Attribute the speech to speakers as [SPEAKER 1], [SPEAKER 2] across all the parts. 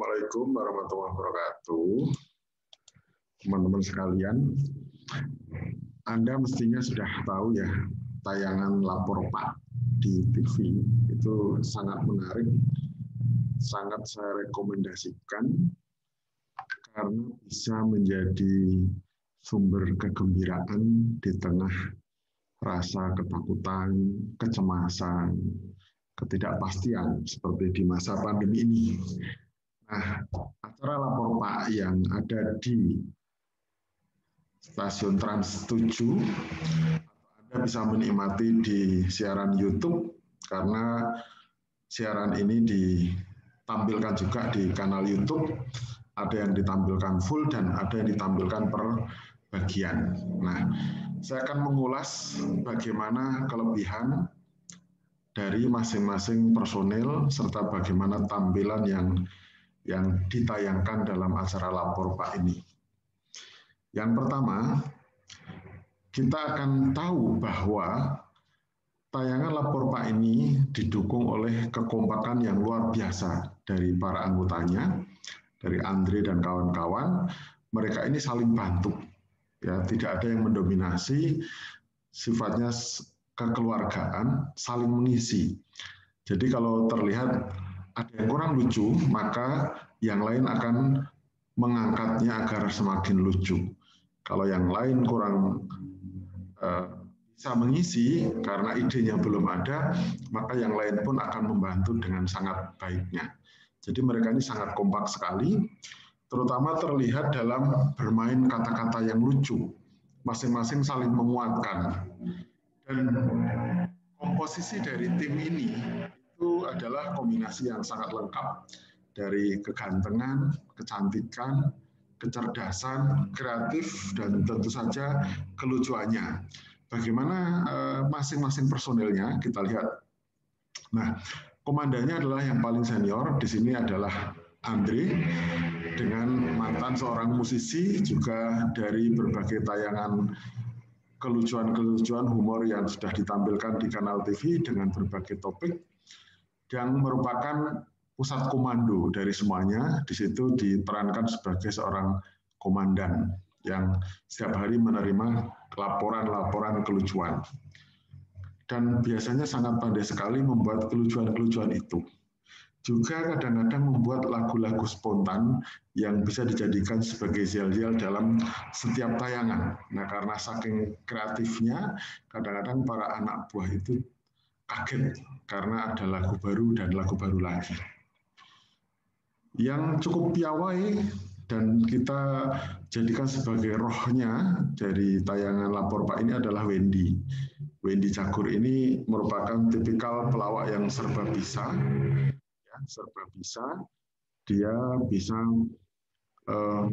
[SPEAKER 1] Assalamualaikum warahmatullahi wabarakatuh. Teman-teman sekalian, Anda mestinya sudah tahu ya, tayangan Lapor Pak di TV itu sangat menarik, sangat saya rekomendasikan karena bisa menjadi sumber kegembiraan di tengah rasa ketakutan, kecemasan, ketidakpastian seperti di masa pandemi ini. Nah, acara Lapor Pak yang ada di stasiun Trans 7, Anda bisa menikmati di siaran YouTube karena siaran ini ditampilkan juga di kanal YouTube. Ada yang ditampilkan full dan ada yang ditampilkan per bagian. Nah, saya akan mengulas bagaimana kelebihan dari masing-masing personel serta bagaimana tampilan yang ditayangkan dalam acara Lapor Pak ini. Yang pertama, kita akan tahu bahwa tayangan Lapor Pak ini didukung oleh kekompakan yang luar biasa dari para anggotanya, dari Andre dan kawan-kawan. Mereka ini saling bantu, ya, tidak ada yang mendominasi, sifatnya kekeluargaan, saling mengisi. Jadi kalau terlihat ada yang kurang lucu, maka yang lain akan mengangkatnya agar semakin lucu. Kalau yang lain kurang bisa mengisi karena idenya belum ada, maka yang lain pun akan membantu dengan sangat baiknya. Jadi mereka ini sangat kompak sekali, terutama terlihat dalam bermain kata-kata yang lucu. Masing-masing saling menguatkan. Dan komposisi dari tim ini itu adalah kombinasi yang sangat lengkap dari kegantengan, kecantikan, kecerdasan, kreatif, dan tentu saja kelucuannya. Bagaimana masing-masing personelnya kita lihat. Nah, komandannya adalah yang paling senior, di sini adalah Andre, dengan mantan seorang musisi, juga dari berbagai tayangan kelucuan-kelucuan humor yang sudah ditampilkan di kanal TV dengan berbagai topik, yang merupakan pusat komando dari semuanya. Di situ diperankan sebagai seorang komandan yang setiap hari menerima laporan-laporan kelucuan. Dan biasanya sangat pandai sekali membuat kelucuan-kelucuan itu. Juga kadang-kadang membuat lagu-lagu spontan yang bisa dijadikan sebagai yel-yel dalam setiap tayangan. Nah, karena saking kreatifnya, kadang-kadang para anak buah itu kaget karena ada lagu baru dan lagu baru lagi. Yang cukup piawai dan kita jadikan sebagai rohnya dari tayangan Lapor Pak ini adalah Wendy. Wendy Cagur ini merupakan tipikal pelawak yang serba bisa. Serba bisa, dia bisa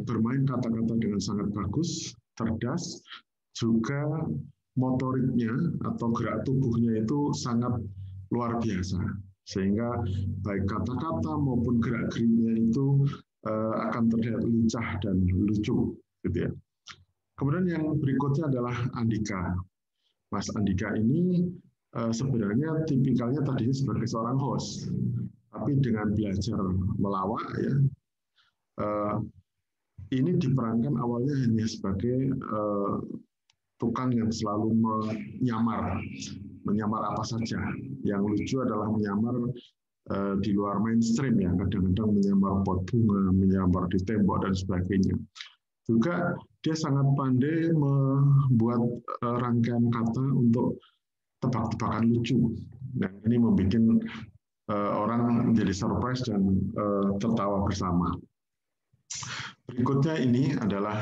[SPEAKER 1] bermain kata-kata dengan sangat bagus, cerdas, juga motoriknya atau gerak tubuhnya itu sangat luar biasa, sehingga baik kata-kata maupun gerak-geriknya itu akan terlihat lincah dan lucu, gitu ya. Kemudian yang berikutnya adalah Andika. Mas Andika ini sebenarnya tipikalnya tadinya sebagai seorang host, tapi dengan belajar melawak ya, ini diperankan awalnya hanya sebagai tukang yang selalu menyamar apa saja. Yang lucu adalah menyamar di luar mainstream ya, kadang-kadang menyamar pot bunga, menyamar di tembok dan sebagainya. Juga dia sangat pandai membuat rangkaian kata untuk tebak-tebakan lucu. Dan ini membuat orang menjadi surprise dan tertawa bersama. Berikutnya ini adalah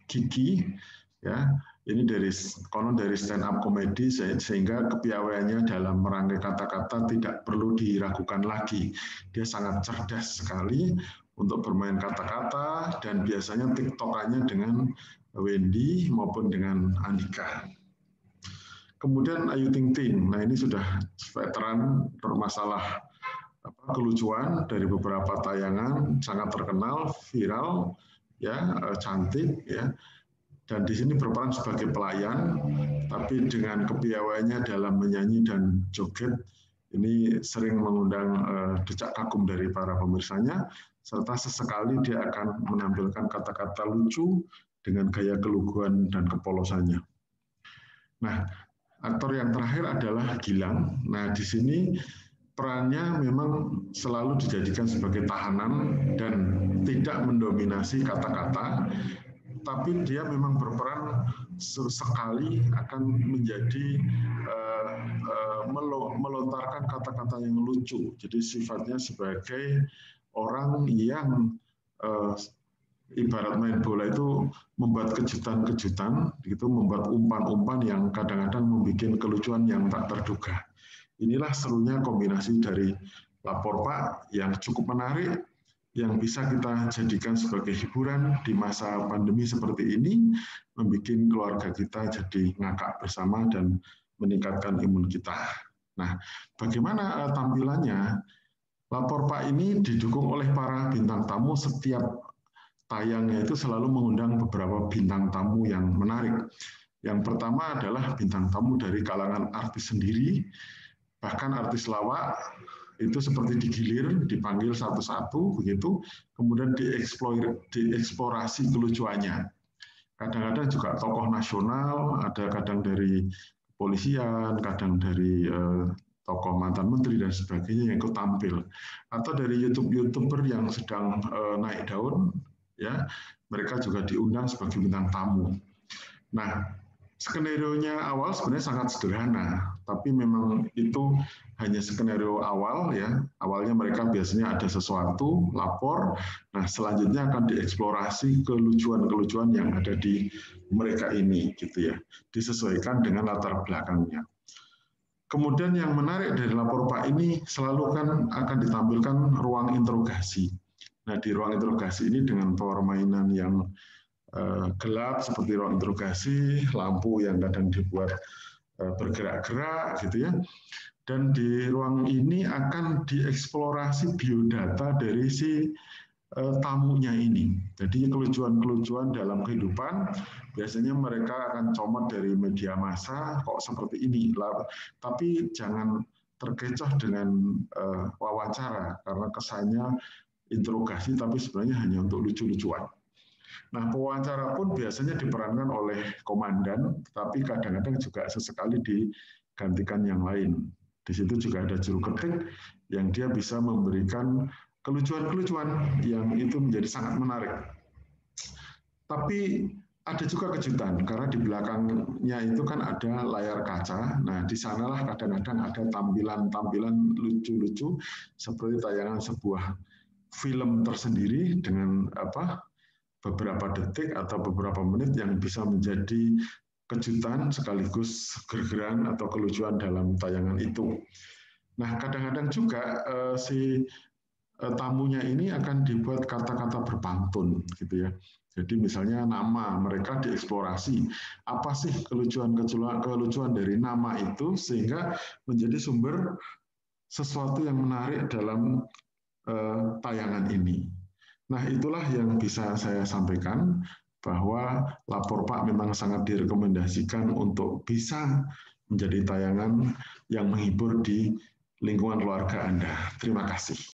[SPEAKER 1] Kiki, ya. Ini dari stand up comedy sehingga kepiawaiannya dalam merangkai kata-kata tidak perlu diragukan lagi. Dia sangat cerdas sekali untuk bermain kata-kata dan biasanya tiktokannya dengan Wendy maupun dengan Andika. Kemudian Ayu Ting Ting, nah ini sudah veteran bermasalah kelucuan dari beberapa tayangan, sangat terkenal, viral, ya, cantik, ya, dan di sini berperan sebagai pelayan, tapi dengan kepiawaiannya dalam menyanyi dan joget Ini sering mengundang decak kagum dari para pemirsanya, serta sesekali dia akan menampilkan kata-kata lucu dengan gaya keluguan dan kepolosannya. Nah, aktor yang terakhir adalah Gilang. Nah, di sini perannya memang selalu dijadikan sebagai tahanan dan tidak mendominasi kata-kata, tapi dia memang berperan sekali akan menjadi melontarkan kata-kata yang lucu. Jadi sifatnya sebagai orang yang ibarat main bola itu membuat kejutan-kejutan, gitu, membuat umpan-umpan yang kadang-kadang membuat kelucuan yang tak terduga. Inilah serunya kombinasi dari Lapor Pak yang cukup menarik, yang bisa kita jadikan sebagai hiburan di masa pandemi seperti ini, membuat keluarga kita jadi ngakak bersama dan meningkatkan imun kita. Nah, bagaimana tampilannya? Lapor Pak ini didukung oleh para bintang tamu. Setiap tayangnya itu selalu mengundang beberapa bintang tamu yang menarik. Yang pertama adalah bintang tamu dari kalangan artis sendiri, bahkan artis lawak itu seperti digilir, dipanggil satu-satu begitu, kemudian dieksplorasi kelucuannya. Kadang-kadang juga tokoh nasional, ada kadang dari kepolisian, kadang dari tokoh mantan menteri dan sebagainya yang ikut tampil, atau dari YouTuber yang sedang naik daun, ya mereka juga diundang sebagai bintang tamu. Nah, skenario-nya awal sebenarnya sangat sederhana, tapi memang itu hanya skenario awal ya. Awalnya mereka biasanya ada sesuatu, lapor. Nah, selanjutnya akan dieksplorasi kelucuan-kelucuan yang ada di mereka ini gitu ya. Disesuaikan dengan latar belakangnya. Kemudian yang menarik dari Lapor Pak ini selalu kan akan ditampilkan ruang interogasi. Nah, di ruang interogasi ini dengan permainan yang gelap seperti ruang interogasi, lampu yang kadang dibuat bergerak-gerak gitu ya. Dan di ruang ini akan dieksplorasi biodata dari si tamunya ini. Jadi kelucuan-kelucuan dalam kehidupan biasanya mereka akan comot dari media massa kok seperti ini. Tapi jangan terkecoh dengan wawancara karena kesannya interogasi tapi sebenarnya hanya untuk lucu-lucuan. Nah, pewawancara pun biasanya diperankan oleh komandan, tapi kadang-kadang juga sesekali digantikan yang lain. Di situ juga ada juru ketik yang dia bisa memberikan kelucuan-kelucuan yang itu menjadi sangat menarik. Tapi ada juga kejutan, karena di belakangnya itu kan ada layar kaca. Nah, di sanalah kadang-kadang ada tampilan-tampilan lucu-lucu seperti tayangan sebuah film tersendiri dengan beberapa detik atau beberapa menit yang bisa menjadi kejutan sekaligus gergeran atau kelucuan dalam tayangan itu. Nah, kadang-kadang juga si tamunya ini akan dibuat kata-kata berpantun gitu ya. Jadi misalnya nama mereka dieksplorasi, apa sih kelucuan dari nama itu sehingga menjadi sumber sesuatu yang menarik dalam tayangan ini. Nah, itulah yang bisa saya sampaikan bahwa Lapor Pak memang sangat direkomendasikan untuk bisa menjadi tayangan yang menghibur di lingkungan keluarga Anda. Terima kasih.